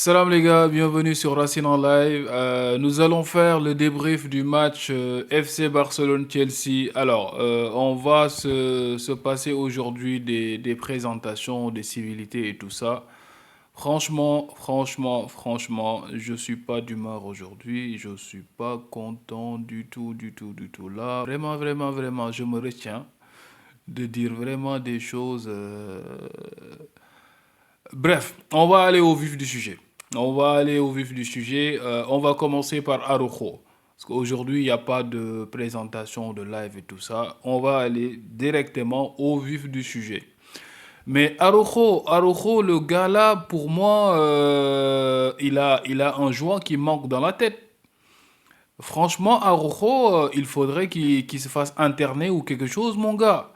Salam les gars, bienvenue sur Racine en live. Nous allons faire le débrief du match FC Barcelone-Chelsea. Alors, on va se passer aujourd'hui des présentations, des civilités et tout ça. Franchement, je suis pas d'humeur aujourd'hui. Je suis pas content du tout. Là, vraiment, je me retiens de dire vraiment des choses. Bref, on va aller au vif du sujet. On va commencer par Araujo. Parce qu'aujourd'hui, il n'y a pas de présentation de live et tout ça. On va aller directement au vif du sujet. Mais Araujo, le gars là, pour moi, il a un joueur qui manque dans la tête. Franchement, Araujo, il faudrait qu'il se fasse interner ou quelque chose, mon gars.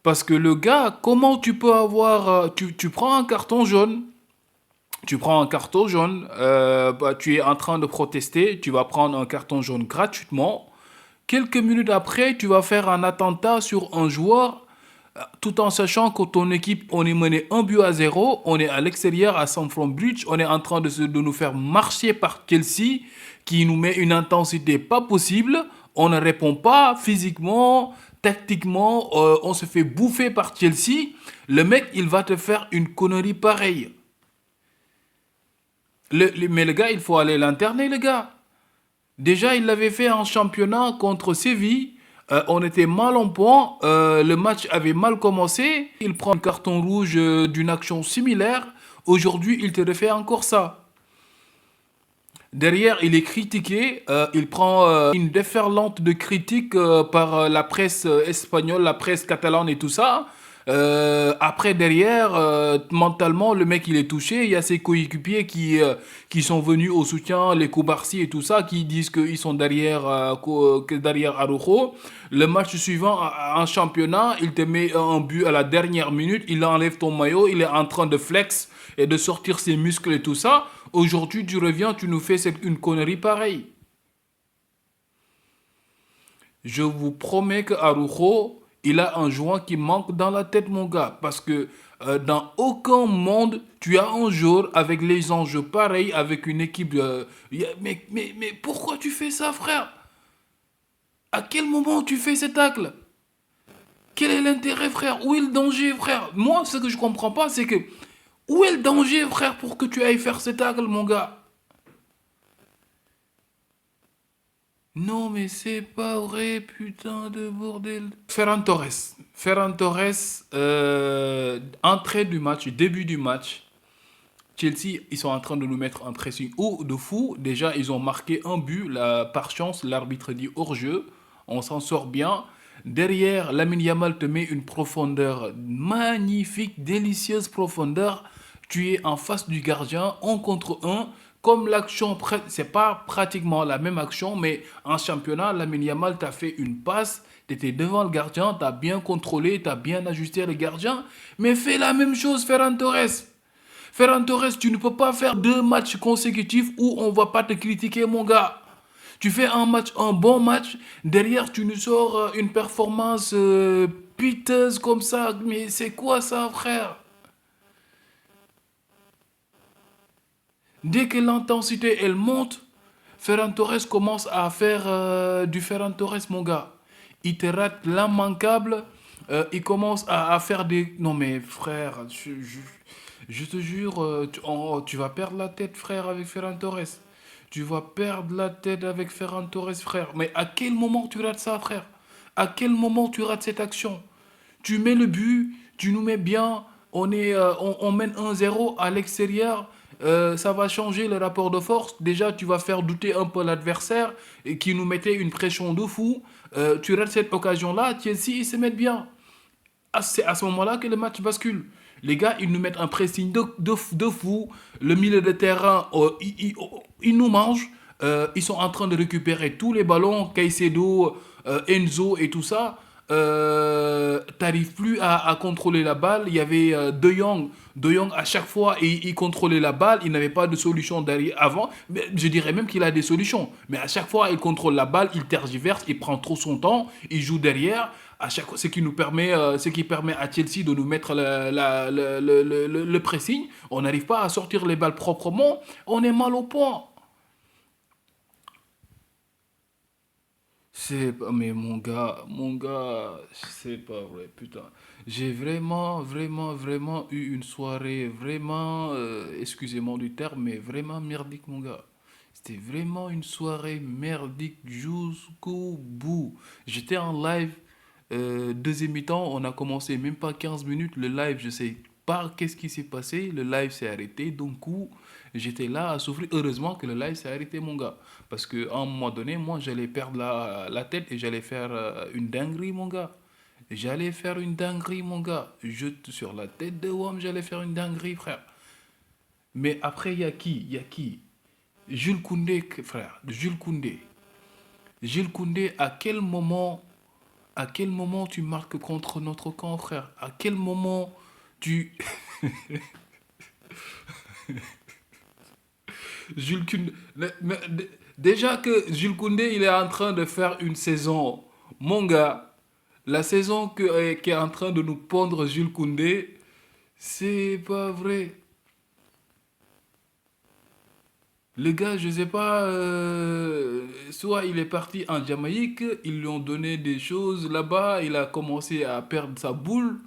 Parce que le gars, comment tu peux avoir... tu prends un carton jaune. Tu es en train de protester, tu vas prendre un carton jaune gratuitement. Quelques minutes après, tu vas faire un attentat sur un joueur, tout en sachant que ton équipe, on est mené 1 but à 0, on est à l'extérieur à Stamford Bridge, on est en train de nous faire marcher par Chelsea, qui nous met une intensité pas possible, on ne répond pas physiquement, tactiquement, on se fait bouffer par Chelsea. Le mec, il va te faire une connerie pareille. Mais le gars, il faut aller l'interner, le gars. Déjà, il l'avait fait en championnat contre Séville. On était mal en point. Le match avait mal commencé. Il prend un carton rouge d'une action similaire. Aujourd'hui, il te refait encore ça. Derrière, il est critiqué. Il prend une déferlante de critiques par la presse espagnole, la presse catalane et tout ça. Après, derrière, mentalement, le mec, il est touché. Il y a ses coéquipiers qui sont venus au soutien, les Koubarsi et tout ça, qui disent qu'ils sont derrière, derrière Araujo. Le match suivant, en championnat, il te met un but à la dernière minute. Il enlève ton maillot. Il est en train de flex et de sortir ses muscles et tout ça. Aujourd'hui, tu reviens, tu nous fais une connerie pareille. Je vous promets que Araujo, il a un joint qui manque dans la tête, mon gars. Parce que dans aucun monde, tu as un jour avec les enjeux pareils, avec une équipe. Mais pourquoi tu fais ça, frère? À quel moment tu fais ces tacles? Quel est l'intérêt, frère? Où est le danger, frère? Moi, ce que je comprends pas, c'est que. Où est le danger, frère, pour que tu ailles faire ces tacles, mon gars? Non, mais c'est pas vrai, putain de bordel. Ferran Torres. Ferran Torres, entrée du match, début du match. Chelsea, ils sont en train de nous mettre un pressing haut de fou. Déjà, ils ont marqué un but. Par chance, l'arbitre dit hors-jeu. On s'en sort bien. Derrière, Lamine Yamal te met une profondeur magnifique, délicieuse profondeur. Tu es en face du gardien, un contre un. Comme l'action, c'est pas pratiquement la même action, mais en championnat, Lamine Yamal t'a fait une passe. Tu étais devant le gardien, tu as bien contrôlé, tu as bien ajusté le gardien. Mais fais la même chose, Ferran Torres. Ferran Torres, tu ne peux pas faire 2 matchs consécutifs où on va pas te critiquer, mon gars. Tu fais un match, un bon match, derrière tu nous sors une performance piteuse comme ça. Mais c'est quoi ça, frère? Dès que l'intensité elle monte, Ferran Torres commence à faire du Ferran Torres, mon gars. Il te rate l'immanquable. Il commence à faire des. Non, mais frère, je te jure, tu vas perdre la tête, frère, avec Ferran Torres. Tu vas perdre la tête avec Ferran Torres, frère. Mais à quel moment tu rates ça, frère? À quel moment tu rates cette action? Tu mets le but, tu nous mets bien, on mène 1-0 à l'extérieur. Ça va changer le rapport de force. Déjà, tu vas faire douter un peu l'adversaire et qui nous mettait une pression de fou. Tu rates cette occasion-là, Chelsea, ils se mettent bien. C'est à ce moment-là que le match bascule. Les gars, ils nous mettent un pressing de fou. Le milieu de terrain, ils nous mangent. Ils sont en train de récupérer tous les ballons, Caicedo, Enzo et tout ça. T'arrives plus à contrôler la balle. Il y avait De Jong. De Jong, à chaque fois, il contrôlait la balle. Il n'avait pas de solution derrière avant. Mais je dirais même qu'il a des solutions. Mais à chaque fois, il contrôle la balle, il tergiverse, il prend trop son temps, il joue derrière. À chaque fois, ce qui permet à Chelsea de nous mettre le pressing. On n'arrive pas à sortir les balles proprement. On est mal au point. Mais mon gars, c'est pas vrai, putain. J'ai vraiment, vraiment, vraiment eu une soirée vraiment, excusez-moi du terme, mais vraiment merdique, mon gars. C'était vraiment une soirée merdique jusqu'au bout. J'étais en live, deuxième mi-temps, on a commencé même pas 15 minutes. Le live, je sais pas qu'est-ce qui s'est passé. Le live s'est arrêté. Donc, coup, j'étais là à souffrir. Heureusement que le live s'est arrêté, mon gars. Parce qu'à un moment donné, moi, j'allais perdre la tête et j'allais faire une dinguerie, mon gars. J'allais faire une dinguerie, mon gars. Sur la tête de WAM, j'allais faire une dinguerie, frère. Mais après, il y a qui? Il y a qui? Jules Koundé, frère. Jules Koundé. Jules Koundé, à quel moment tu marques contre notre camp, frère? À quel moment tu... Jules Koundé... Déjà que Jules Koundé, il est en train de faire une saison. Mon gars, la saison qui est en train de nous pondre Jules Koundé, c'est pas vrai. Le gars, je sais pas, soit il est parti en Jamaïque, ils lui ont donné des choses là-bas, il a commencé à perdre sa boule,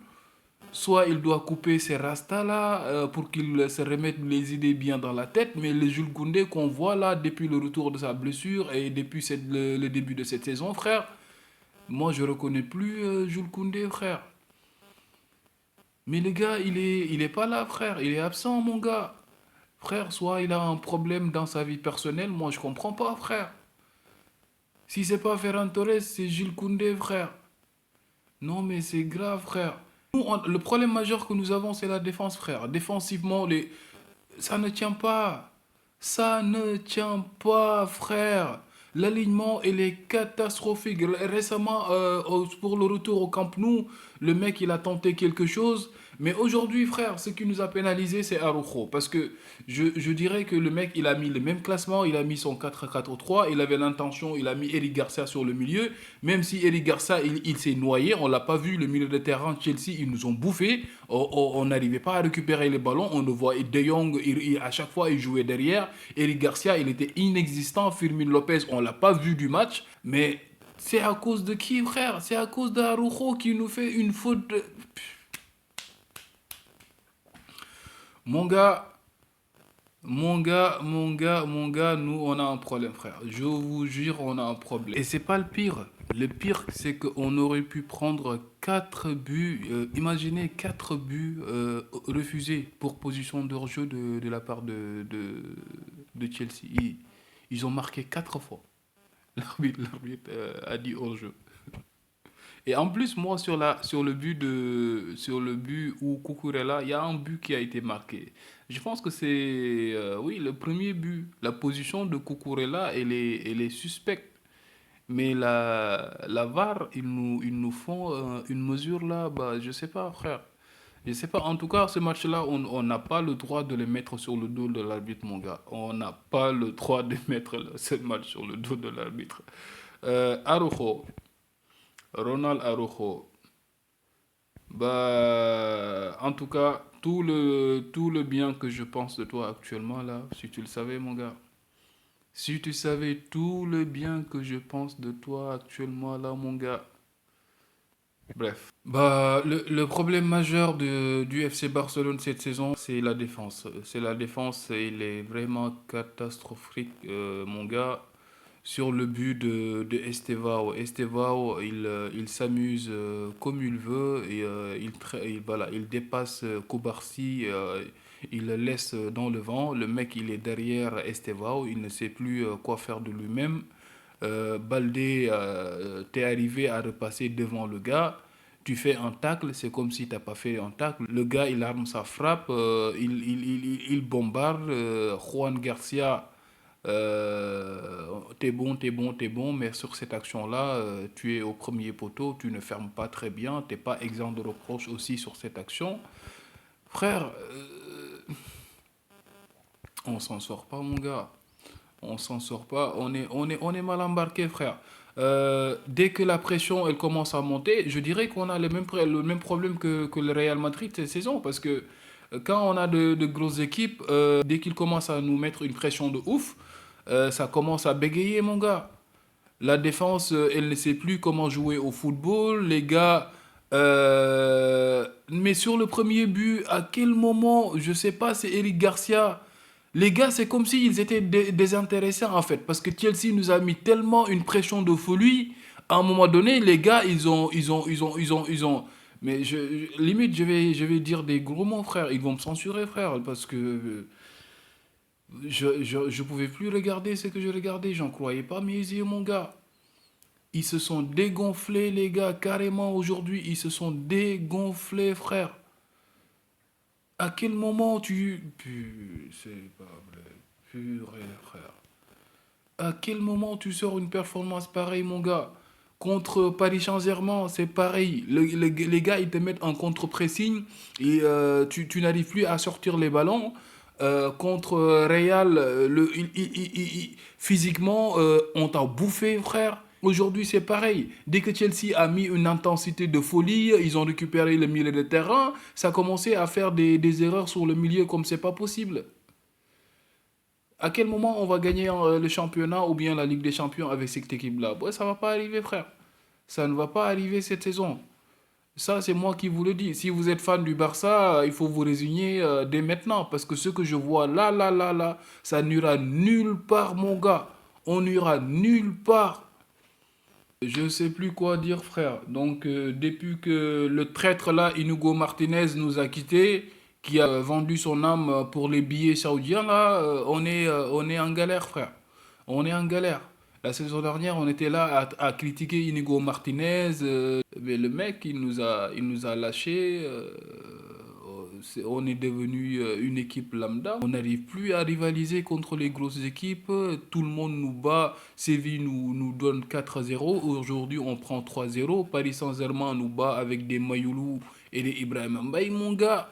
soit il doit couper ses rastas là pour qu'il se remette les idées bien dans la tête, mais le Jules Koundé qu'on voit là depuis le retour de sa blessure et depuis le début de cette saison, frère, moi je reconnais plus Jules Koundé, frère. Mais le gars, il est pas là, frère, il est absent, mon gars. Frère, soit il a un problème dans sa vie personnelle, moi je comprends pas, frère. Si c'est pas Ferran Torres, c'est Jules Koundé, frère. Non, mais c'est grave, frère. Le problème majeur que nous avons, c'est la défense, frère. Défensivement, ça ne tient pas. Ça ne tient pas, frère. L'alignement, il est catastrophique. Récemment, pour le retour au Camp Nou, le mec, il a tenté quelque chose. Mais aujourd'hui, frère, ce qui nous a pénalisé, c'est Araujo. Parce que je dirais que le mec, il a mis le même classement, il a mis son 4-4-3, il avait l'intention, il a mis Eric Garcia sur le milieu. Même si Eric Garcia, il s'est noyé, on l'a pas vu, le milieu de terrain, Chelsea, ils nous ont bouffé. On n'arrivait pas à récupérer les ballons. On le voit, De Jong, à chaque fois, il jouait derrière. Eric Garcia, il était inexistant. Firmin Lopez, on l'a pas vu du match. Mais c'est à cause de qui, frère? C'est à cause d'Arujo qui nous fait une faute de... Mon gars, mon gars, nous, on a un problème, frère. Je vous jure, on a un problème. Et c'est pas le pire. Le pire, c'est qu'on aurait pu prendre 4 buts. Imaginez 4 buts refusés pour position de hors-jeu de la part de Chelsea. Ils ont marqué 4 fois. L'arbitre a dit hors-jeu. Et en plus, moi, sur le but où Cucurella, il y a un but qui a été marqué. Je pense que c'est, oui, le premier but. La position de Cucurella, elle est suspecte. Mais la VAR, ils nous font une mesure là, bah, je sais pas, frère. Je sais pas. En tout cas, ce match-là, on n'a pas le droit de le mettre sur le dos de l'arbitre, mon gars. On n'a pas le droit de mettre ce match sur le dos de l'arbitre. Araujo, Ronald Araujo. Bah, en tout cas, tout le bien que je pense de toi actuellement, là, si tu le savais, mon gars. Si tu savais tout le bien que je pense de toi actuellement, là, mon gars. Bref. Bah, le problème majeur du FC Barcelone cette saison, c'est la défense. C'est la défense, il est vraiment catastrophique, mon gars. Sur le but de Estevao. Estevao, il s'amuse comme il veut et voilà, il dépasse Kobarsi, il le laisse dans le vent. Le mec, il est derrière Estevao, il ne sait plus quoi faire de lui-même. Baldé, t'es arrivé à repasser devant le gars. Tu fais un tacle, c'est comme si t'as pas fait un tacle. Le gars, il arme sa frappe, il bombarde. Juan Garcia, t'es bon, t'es bon, t'es bon, mais sur cette action-là, tu es au premier poteau, tu ne fermes pas très bien, t'es pas exempt de reproche aussi sur cette action. Frère, on s'en sort pas, mon gars. On s'en sort pas. On est mal embarqué, frère. Dès que la pression elle commence à monter, je dirais qu'on a le même problème que le Real Madrid cette saison. Parce que quand on a de grosses équipes, dès qu'ils commencent à nous mettre une pression de ouf, ça commence à bégayer, mon gars. La défense, elle ne sait plus comment jouer au football. Les gars, mais sur le premier but, à quel moment, je sais pas, c'est Eric Garcia. Les gars, c'est comme s'ils étaient désintéressés en fait, parce que Chelsea nous a mis tellement une pression de folie. À un moment donné, les gars, mais limite, je vais dire des gros mots, frère. Ils vont me censurer, frère, parce que je pouvais plus regarder ce que je regardais. J'en croyais pas mes yeux, mon gars. Ils se sont dégonflés, les gars, carrément aujourd'hui. Ils se sont dégonflés, frère. À quel moment c'est pas vrai. Purée, frère. À quel moment tu sors une performance pareille, mon gars? Contre Paris Saint-Germain, c'est pareil. Les gars, ils te mettent en contre-pressing et tu n'arrives plus à sortir les ballons. Contre Real, physiquement, on t'a bouffé, frère. Aujourd'hui, c'est pareil. Dès que Chelsea a mis une intensité de folie, ils ont récupéré le milieu de terrain, ça a commencé à faire des erreurs sur le milieu comme c'est pas possible. À quel moment on va gagner le championnat ou bien la Ligue des Champions avec cette équipe-là? Ouais, ça va pas arriver, frère. Ça ne va pas arriver cette saison. Ça, c'est moi qui vous le dis. Si vous êtes fan du Barça, il faut vous résigner dès maintenant. Parce que ce que je vois là, là, là, là, ça n'ira nulle part, mon gars. On n'ira nulle part. Je ne sais plus quoi dire, frère. Donc, depuis que le traître là, Inigo Martinez, nous a quittés, qui a vendu son âme pour les billets saoudiens, là, on est en galère, frère. On est en galère. La saison dernière, on était là à critiquer Inigo Martinez, mais le mec, il nous a lâchés. On est devenu une équipe lambda. On n'arrive plus à rivaliser contre les grosses équipes. Tout le monde nous bat. Séville nous donne 4-0. Aujourd'hui, on prend 3-0. Paris Saint-Germain nous bat avec des Mayoulou et des Ibrahim Mbaye, mon gars.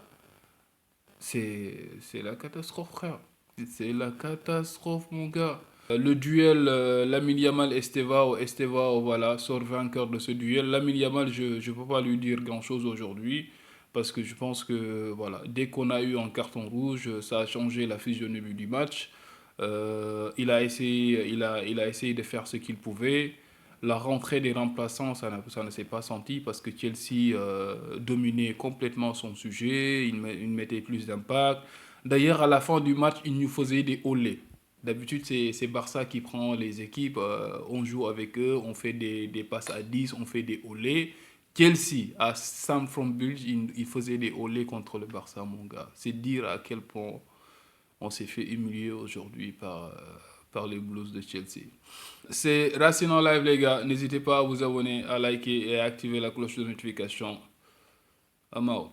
C'est la catastrophe, frère. C'est la catastrophe, mon gars. Le duel Lamine Yamal-Estevao, Estevao, voilà, sort vainqueur de ce duel. Lamine Yamal, je ne peux pas lui dire grand-chose aujourd'hui parce que je pense que voilà, dès qu'on a eu un carton rouge, ça a changé la physionomie du match. Il a essayé de faire ce qu'il pouvait. La rentrée des remplaçants, ça ne s'est pas senti parce que Chelsea dominait complètement son sujet, il mettait plus d'impact. D'ailleurs, à la fin du match, il nous faisait des olés. D'habitude, c'est Barça qui prend les équipes, on joue avec eux, on fait des passes à 10, on fait des olés. Chelsea, à Stamford Bridge, il faisait des olés contre le Barça, mon gars. C'est dire à quel point on s'est fait humilier aujourd'hui par les Blues de Chelsea. C'est Racine en live, les gars. N'hésitez pas à vous abonner, à liker et à activer la cloche de notification. I'm out.